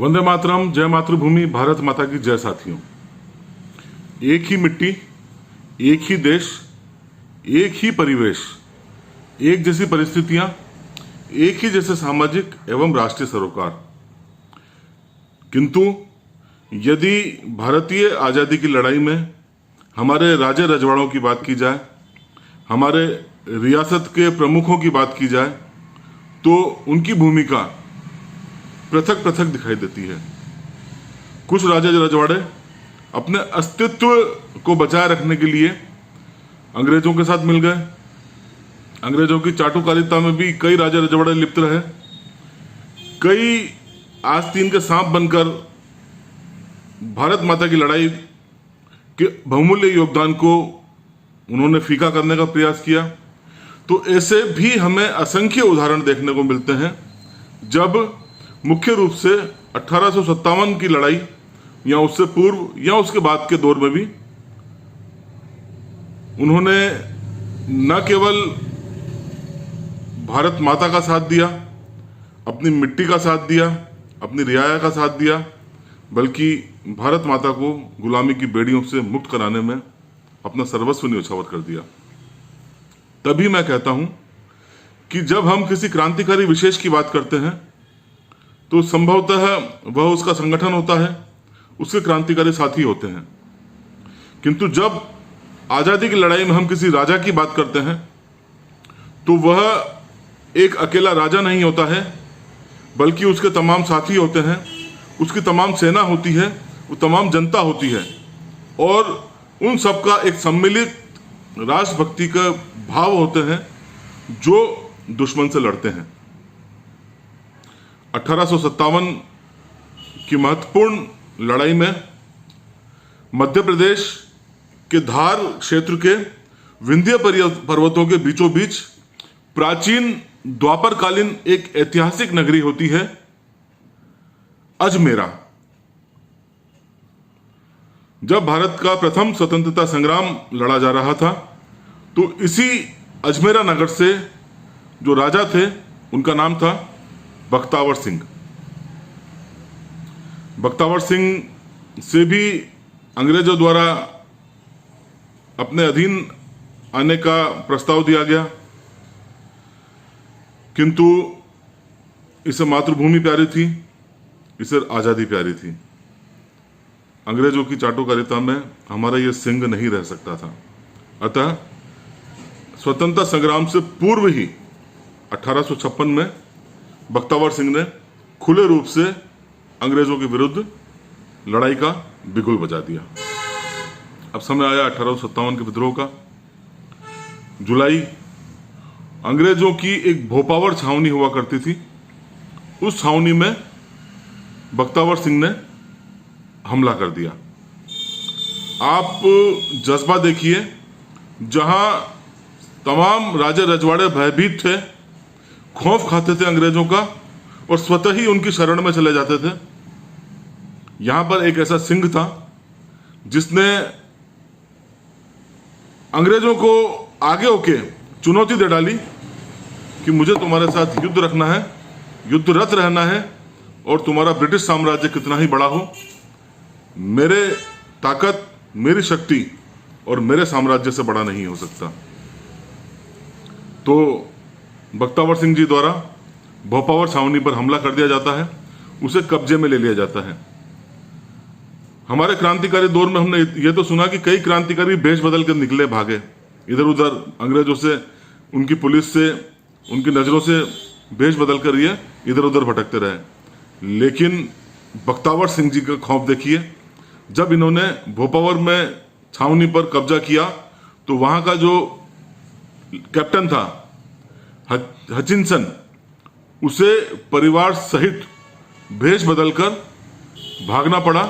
वंदे मातरम, जय मातृभूमि, भारत माता की जय। साथियों, एक ही मिट्टी, एक ही देश, एक ही परिवेश, एक जैसी परिस्थितियां, एक ही जैसे सामाजिक एवं राष्ट्रीय सरोकार। किंतु यदि भारतीय आजादी की लड़ाई में हमारे राजे रजवाड़ों की बात की जाए, हमारे रियासत के प्रमुखों की बात की जाए, तो उनकी भूमिका पृथक पृथक दिखाई देती है। कुछ राजे रजवाड़े अपने अस्तित्व को बचाए रखने के लिए अंग्रेजों के साथ मिल गए। अंग्रेजों की चाटुकारिता में भी कई राजे रजवाड़े लिप्त रहे। कई आस्तीन के सांप बनकर भारत माता की लड़ाई के बहुमूल्य योगदान को उन्होंने फीका करने का प्रयास किया। तो ऐसे भी हमें असंख्य उदाहरण देखने को मिलते हैं जब मुख्य रूप से 1857 की लड़ाई या उससे पूर्व या उसके बाद के दौर में भी उन्होंने न केवल भारत माता का साथ दिया, अपनी मिट्टी का साथ दिया, अपनी रियाया का साथ दिया, बल्कि भारत माता को गुलामी की बेड़ियों से मुक्त कराने में अपना सर्वस्व न्योछावर कर दिया। तभी मैं कहता हूं कि जब हम किसी क्रांतिकारी विशेष की बात करते हैं तो संभवतः वह उसका संगठन होता है, उसके क्रांतिकारी साथी होते हैं। किंतु जब आजादी की लड़ाई में हम किसी राजा की बात करते हैं तो वह एक अकेला राजा नहीं होता है, बल्कि उसके तमाम साथी होते हैं, उसकी तमाम सेना होती है, वो तमाम जनता होती है, और उन सबका एक सम्मिलित राष्ट्रभक्ति का भाव होते हैं जो दुश्मन से लड़ते हैं। 1857 की महत्वपूर्ण लड़ाई में मध्य प्रदेश के धार क्षेत्र के विंध्य पर्वतों के बीचों बीच प्राचीन द्वापरकालीन एक ऐतिहासिक नगरी होती है अजमेरा। जब भारत का प्रथम स्वतंत्रता संग्राम लड़ा जा रहा था तो इसी अजमेरा नगर से जो राजा थे उनका नाम था बख्तावर सिंह। बख्तावर सिंह से भी अंग्रेजों द्वारा अपने अधीन आने का प्रस्ताव दिया गया, किंतु इसे मातृभूमि प्यारी थी, इसे आजादी प्यारी थी। अंग्रेजों की चाटुकारिता में हमारा यह सिंह नहीं रह सकता था। अतः स्वतंत्रता संग्राम से पूर्व ही 1856 में बख्तावर सिंह ने खुले रूप से अंग्रेजों के विरुद्ध लड़ाई का बिगुल बजा दिया। अब समय आया 1857 के विद्रोह का। जुलाई, अंग्रेजों की एक भोपावर छावनी हुआ करती थी। उस छावनी में बख्तावर सिंह ने हमला कर दिया। आप जज्बा देखिए, जहां तमाम राजे रजवाड़े भयभीत थे, खौफ खाते थे अंग्रेजों का और स्वतः ही उनकी शरण में चले जाते थे। यहां पर एक ऐसा सिंह था जिसने अंग्रेजों को आगे होके चुनौती दे डाली कि मुझे तुम्हारे साथ युद्ध रखना है, युद्धरत रहना है, और तुम्हारा ब्रिटिश साम्राज्य कितना ही बड़ा हो, मेरे ताकत, मेरी शक्ति और मेरे साम्राज्य से बड़ा नहीं हो सकता। तो बख्तावर सिंह जी द्वारा भोपावर छावनी पर हमला कर दिया जाता है, उसे कब्जे में ले लिया जाता है। हमारे क्रांतिकारी दौर में हमने ये तो सुना कि कई क्रांतिकारी भेष बदल कर निकले, भागे इधर उधर, अंग्रेजों से, उनकी पुलिस से, उनकी नजरों से भेष बदल कर ये इधर उधर भटकते रहे। लेकिन बख्तावर सिंह जी का खौफ देखिए, जब इन्होंने भोपावर में छावनी पर कब्जा किया तो वहां का जो कैप्टन था हचिंसन, उसे परिवार सहित भेष बदलकर भागना पड़ा।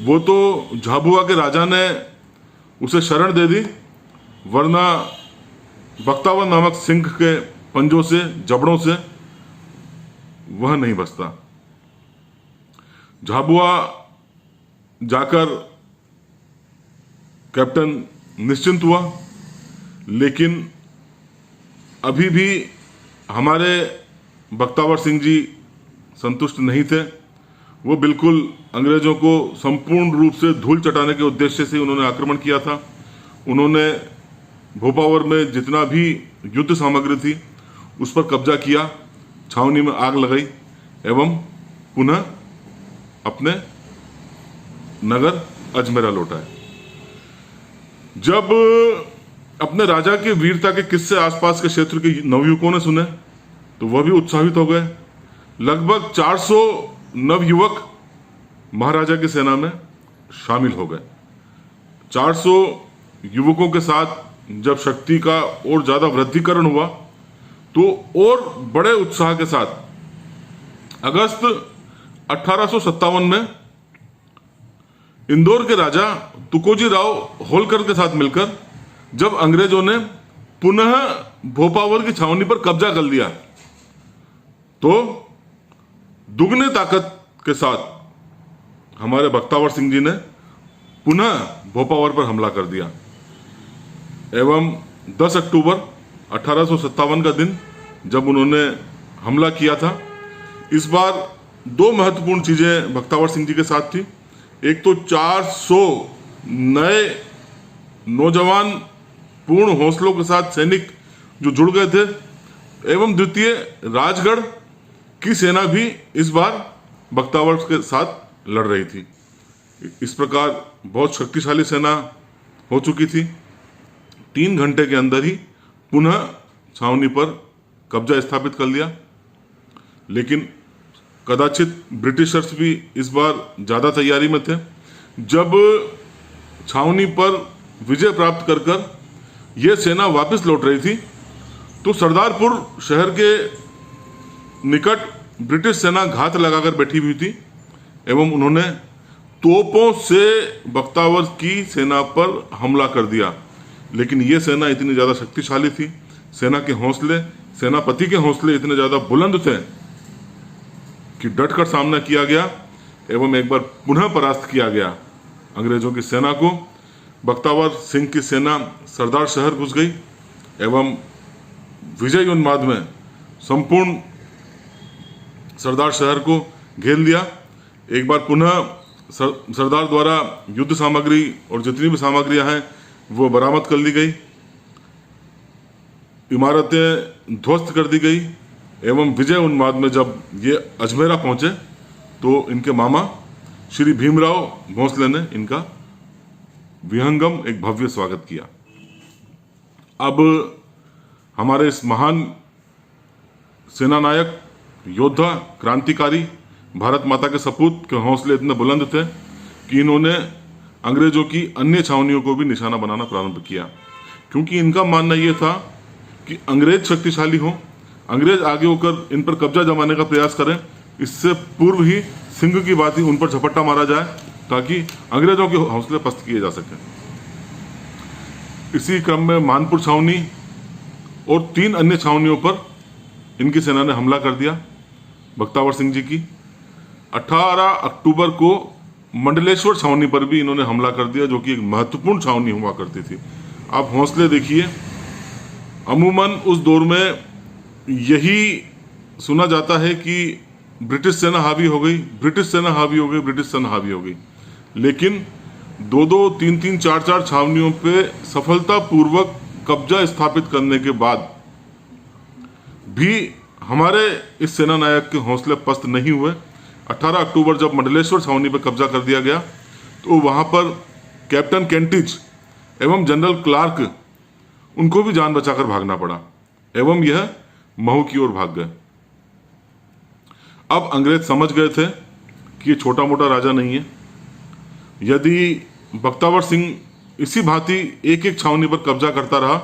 वो तो झाबुआ के राजा ने उसे शरण दे दी, वरना बख्तावर नामक सिंह के पंजों से, जबड़ों से वह नहीं बचता। झाबुआ जाकर कैप्टन निश्चिंत हुआ, लेकिन अभी भी हमारे बख्तावर सिंह जी संतुष्ट नहीं थे। वो बिल्कुल अंग्रेजों को संपूर्ण रूप से धूल चटाने के उद्देश्य से उन्होंने आक्रमण किया था। उन्होंने भोपावर में जितना भी युद्ध सामग्री थी उस पर कब्जा किया, छावनी में आग लगाई एवं पुनः अपने नगर अजमेरा लौटाए। जब अपने राजा के वीरता के किस्से आसपास के क्षेत्र के नवयुवकों ने सुने तो वह भी उत्साहित हो गए। लगभग 400 नवयुवक महाराजा की सेना में शामिल हो गए। 400 युवकों के साथ जब शक्ति का और ज्यादा वृद्धिकरण हुआ तो और बड़े उत्साह के साथ अगस्त 1857 में इंदौर के राजा तुकोजी राव होलकर के साथ मिलकर जब अंग्रेजों ने पुनः भोपावर की छावनी पर कब्जा कर लिया तो दुगने ताकत के साथ हमारे बख्तावर सिंह जी ने पुनः भोपावर पर हमला कर दिया एवं 10 अक्टूबर 1857 का दिन जब उन्होंने हमला किया था, इस बार दो महत्वपूर्ण चीजें बख्तावर सिंह जी के साथ थी। एक तो 400 नए नौजवान पूर्ण हौसलों के साथ सैनिक जो जुड़ गए थे एवं द्वितीय राजगढ़ की सेना भी इस बार बख्तावर के साथ लड़ रही थी। इस प्रकार बहुत शक्तिशाली सेना हो चुकी थी। 3 घंटे के अंदर ही पुनः छावनी पर कब्जा स्थापित कर लिया। लेकिन कदाचित ब्रिटिशर्स भी इस बार ज्यादा तैयारी में थे। जब छावनी पर विजय प्राप्त कर कर यह सेना वापस लौट रही थी तो सरदारपुर शहर के निकट ब्रिटिश सेना घात लगाकर बैठी हुई थी एवं उन्होंने तोपों से बख्तावर की सेना पर हमला कर दिया। लेकिन यह सेना इतनी ज्यादा शक्तिशाली थी, सेना के हौसले, सेनापति के हौसले इतने ज्यादा बुलंद थे कि डटकर सामना किया गया एवं एक बार पुनः परास्त किया गया अंग्रेजों की सेना को। बख्तावर सिंह की सेना सरदार शहर घुस गई एवं विजय उन्माद में संपूर्ण सरदार शहर को घेर लिया। एक बार पुनः सरदार द्वारा युद्ध सामग्री और जितनी भी सामग्रियां हैं वो बरामद कर ली गई, इमारतें ध्वस्त कर दी गई एवं विजय उन्माद में जब ये अजमेरा पहुंचे तो इनके मामा श्री भीमराव भोंसले ने इनका विहंगम एक भव्य स्वागत किया। अब हमारे इस महान सेनानायक, योद्धा, क्रांतिकारी, भारत माता के सपूत के हौसले इतने बुलंद थे कि इन्होंने अंग्रेजों की अन्य छावनियों को भी निशाना बनाना प्रारंभ किया, क्योंकि इनका मानना यह था कि अंग्रेज शक्तिशाली हो, अंग्रेज आगे होकर इन पर कब्जा जमाने का प्रयास करें, इससे पूर्व ही सिंह की बात ही उन पर झपट्टा मारा जाए ताकि अंग्रेजों के हौसले पस्त किए जा सके। इसी क्रम में मानपुर छावनी और 3 अन्य छावनियों पर इनकी सेना ने हमला कर दिया बख्तावर सिंह जी की। 18 अक्टूबर को मंडलेश्वर छावनी पर भी इन्होंने हमला कर दिया, जो कि एक महत्वपूर्ण छावनी हुआ करती थी। आप हौसले देखिए। अमूमन उस दौर में यही सुना जाता है कि ब्रिटिश सेना हावी हो गई, ब्रिटिश सेना हावी हो गई, ब्रिटिश सेना हावी हो गई। लेकिन 2-2, 3-3, 4-4 छावनियों पे सफलतापूर्वक कब्जा स्थापित करने के बाद भी हमारे इस सेना नायक के हौसले पस्त नहीं हुए। 18 अक्टूबर जब मंडलेश्वर छावनी पर कब्जा कर दिया गया तो वहां पर कैप्टन केंटिज एवं जनरल क्लार्क उनको भी जान बचाकर भागना पड़ा एवं यह महू की ओर भाग गए। अब अंग्रेज समझ गए थे कि ये छोटा मोटा राजा नहीं है। यदि बख्तावर सिंह इसी भांति एक एक छावनी पर कब्जा करता रहा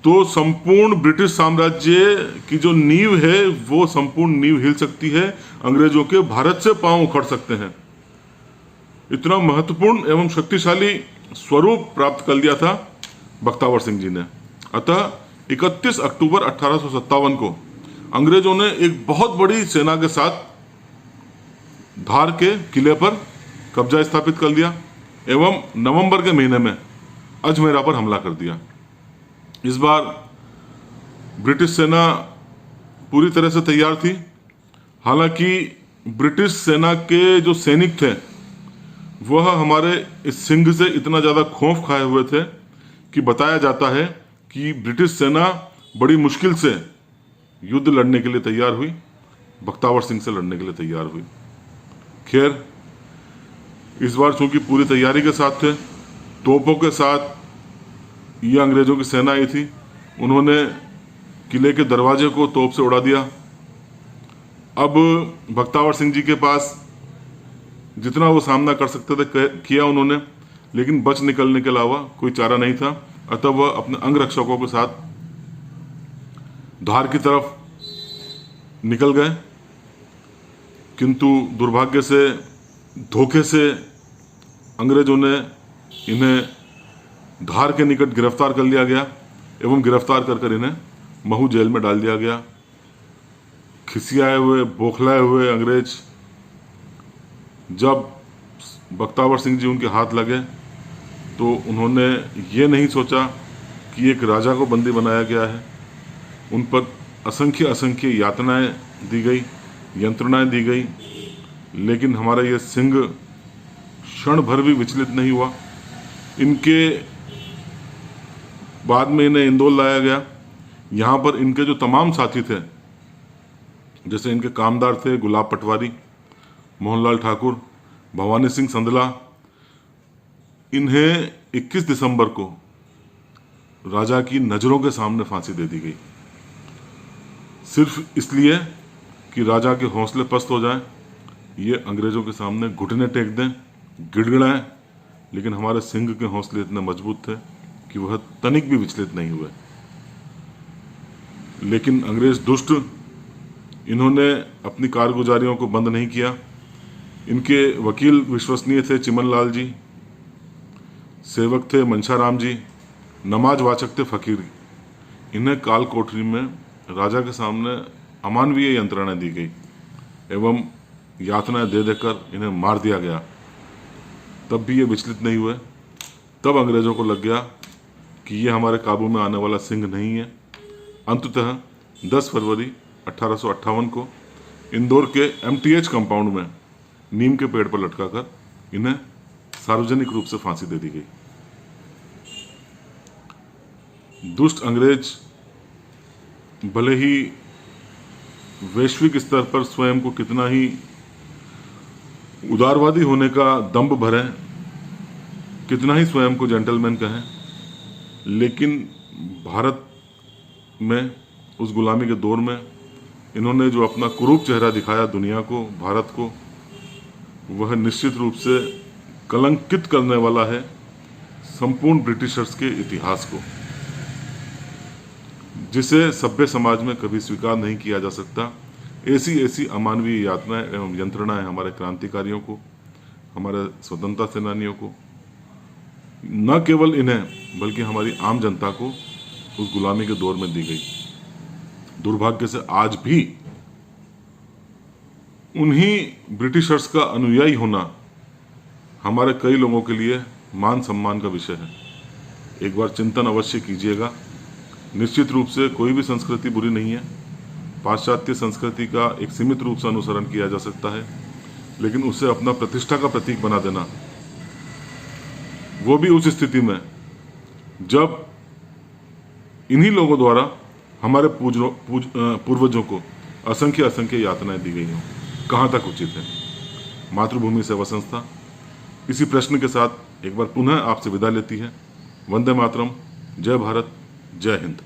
तो संपूर्ण ब्रिटिश साम्राज्य की जो नींव है वो संपूर्ण नींव हिल सकती है, अंग्रेजों के भारत से पांव उखड़ सकते हैं। इतना महत्वपूर्ण एवं शक्तिशाली स्वरूप प्राप्त कर लिया था बख्तावर सिंह जी ने। अतः 31 अक्टूबर 1857 को अंग्रेजों ने एक बहुत बड़ी सेना के साथ धार के किले पर कब्जा स्थापित कर लिया एवं नवंबर के महीने में अजमेरा पर हमला कर दिया। इस बार ब्रिटिश सेना पूरी तरह से तैयार थी। हालांकि ब्रिटिश सेना के जो सैनिक थे वह हमारे इस सिंह से इतना ज़्यादा खौफ खाए हुए थे कि बताया जाता है कि ब्रिटिश सेना बड़ी मुश्किल से युद्ध लड़ने के लिए तैयार हुई, बख्तावर सिंह से लड़ने के लिए तैयार हुई। खैर, इस बार चूंकि पूरी तैयारी के साथ थे, तोपों के साथ ये अंग्रेजों की सेना आई थी, उन्होंने किले के दरवाजे को तोप से उड़ा दिया। अब बख्तावर सिंह जी के पास जितना वो सामना कर सकते थे किया उन्होंने, लेकिन बच निकलने के अलावा कोई चारा नहीं था। अतः वह अपने अंगरक्षकों के साथ धार की तरफ निकल गए, किंतु दुर्भाग्य से, धोखे से अंग्रेजों ने इन्हें धार के निकट गिरफ्तार कर लिया गया एवं गिरफ्तार कर इन्हें महू जेल में डाल दिया गया। खिसियाए हुए, बौखलाए हुए अंग्रेज जब बख्तावर सिंह जी उनके हाथ लगे तो उन्होंने ये नहीं सोचा कि एक राजा को बंदी बनाया गया है। उन पर असंख्य असंख्य यातनाएं दी गई, यंत्रणाएं दी गई, लेकिन हमारा ये सिंह क्षण भर भी विचलित नहीं हुआ। इनके बाद में इन्हें इंदौर लाया गया। यहाँ पर इनके जो तमाम साथी थे, जैसे इनके कामदार थे गुलाब पटवारी, मोहनलाल ठाकुर, भवानी सिंह संदला, इन्हें 21 दिसंबर को राजा की नज़रों के सामने फांसी दे दी गई, सिर्फ इसलिए कि राजा के हौसले पस्त हो जाएं, ये अंग्रेजों के सामने घुटने टेक दें, गिड़गिड़ाएं। लेकिन हमारे सिंह के हौसले इतने मजबूत थे कि वह तनिक भी विचलित नहीं हुए। लेकिन अंग्रेज दुष्ट, इन्होंने अपनी कारगुजारियों को बंद नहीं किया। इनके वकील विश्वसनीय थे चिमन लाल जी, सेवक थे मनशाराम जी, नमाज वाचक थे फकीर। इन्हें काल कोठरी में राजा के सामने अमानवीय यंत्रणाएं दी गई एवं यातनाएं दे देकर इन्हें मार दिया गया। तब भी ये विचलित नहीं हुए। तब अंग्रेजों को लग गया कि ये हमारे काबू में आने वाला सिंह नहीं है। अंततः 10 फरवरी 1858 को इंदौर के MTH कंपाउंड में नीम के पेड़ पर लटकाकर इन्हें सार्वजनिक रूप से फांसी दे दी गई। दुष्ट अंग्रेज भले ही वैश्विक स्तर पर स्वयं को कितना ही उदारवादी होने का दंभ भरे, कितना ही स्वयं को जेंटलमैन कहें, लेकिन भारत में उस गुलामी के दौर में इन्होंने जो अपना कुरूप चेहरा दिखाया दुनिया को, भारत को, वह निश्चित रूप से कलंकित करने वाला है संपूर्ण ब्रिटिशर्स के इतिहास को, जिसे सभ्य समाज में कभी स्वीकार नहीं किया जा सकता। ऐसी अमानवीय यातनाएं एवं यंत्रणाएं हमारे क्रांतिकारियों को, हमारे स्वतंत्रता सेनानियों को, न केवल इन्हें बल्कि हमारी आम जनता को उस गुलामी के दौर में दी गई। दुर्भाग्य से आज भी उन्हीं ब्रिटिशर्स का अनुयायी होना हमारे कई लोगों के लिए मान सम्मान का विषय है। एक बार चिंतन अवश्य कीजिएगा। निश्चित रूप से कोई भी संस्कृति बुरी नहीं है। पाश्चात्य संस्कृति का एक सीमित रूप से अनुसरण किया जा सकता है, लेकिन उसे अपना प्रतिष्ठा का प्रतीक बना देना, वो भी उस स्थिति में जब इन्हीं लोगों द्वारा हमारे पूर्वजों को असंख्य असंख्य यातनाएं दी गई हों, कहाँ तक उचित है। मातृभूमि सेवा संस्था इसी प्रश्न के साथ एक बार पुनः आपसे विदा लेती है। वंदे मातरम। जय भारत, जय हिंद।